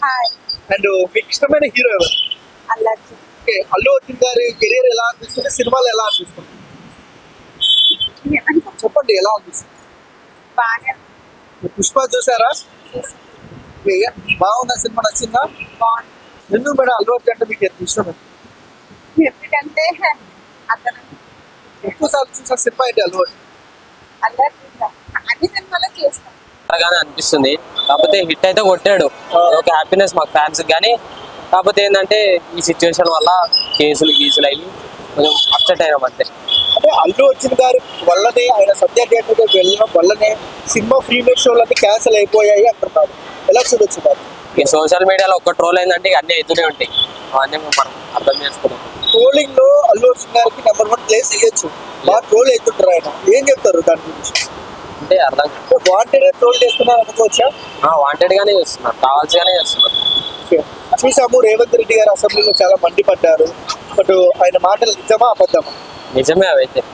Hi. And మీకు ఇష్టమైన hero ఎవరు? అల్లు అర్జున్. ఓకే, అల్లు అర్జున్ గారి కెరీర్ ఎలా అనిపిస్తుంది, సినిమాలు ఎలా అనిపిస్తుంది? చెప్పండి, ఎలా అనిపిస్తుంది? బాగా పుష్ప చూసారా? ఓకే, బాగుందా సినిమా, నచ్చిందా? బాగుంది. ఎందుకు మేడం అల్లు అర్జున్ అంటే మీకు ఎంత ఇష్టం? ఎందుకంటే అతను ఎక్కువ సార్లు చూసిన సినిమా ఏంటి అల్లు అర్జున్? అల్లు అర్జున్ అన్ని సినిమాలో చేస్తాం. గానే అనిపిస్తుంది. కాకపోతే హిట్ అయితే కొట్టాడు, ఒక హ్యాపీనెస్ మాకు ఫ్యాన్స్. కానీ కాకపోతే ఏంటంటే ఈ సిచ్యువేషన్ వల్ల కేసులు గీసులు అయ్యి కొంచెం అప్సెట్ అయినాం అంతే. అంటే అల్లు అర్జున్ గారి వల్లనే, ఆయన సత్య థియేటర్కి వెళ్ళడం వల్లనే సినిమా ప్రీమియర్ షోలన్నీ క్యాన్సిల్ అయిపోయాయి అంటున్నారు. ఎలా చూడొచ్చు దాన్ని? ఈ సోషల్ మీడియాలో ఒక ట్రోల్ అయిందంటే ఇక అన్నీ అవుతూనే ఉంటాయి. అవన్నీ మనం అర్థం చేసుకున్నాం. ట్రోలింగ్ లో అల్లు అర్జున్ గారికి నెంబర్ 1 ప్లేస్ ఇవ్వచ్చు. బాగా ట్రోల్ అవుతుంటారు ఆయన, ఏం చెప్తారు దాని గురించి? అంటే అర్థం వాంటెడ్ ట్రోల్ చేస్తున్నారు అనుకోవచ్చా? వాంటెడ్ గానే చేస్తున్నారు, కావాల్సిగానే చేస్తున్నారు. చూసాము, రేవంత్ రెడ్డి గారు అసెంబ్లీలో చాలా మండిపడ్డారు. బట్ ఆయన మాటలు నిజమా అబద్ధమా? నిజమే అవైతే.